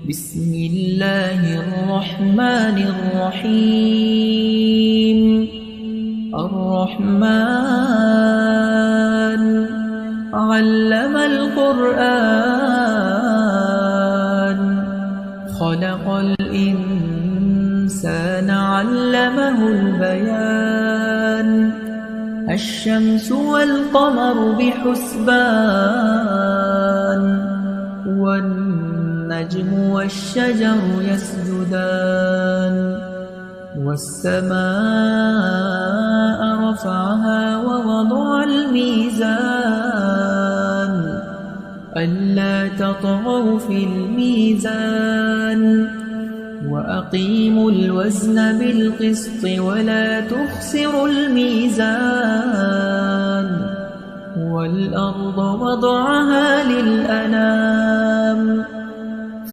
بسم الله الرحمن الرحيم. الرحمن علم القرآن، خلق الإنسان علمه البيان. الشمس والقمر بحسبان، والنجم والشجر يسجدان. والسماء رفعها ووضع الميزان، ألا تطغوا في الميزان. وأقيموا الوزن بالقسط ولا تخسروا الميزان. والأرض وضعها للأنام،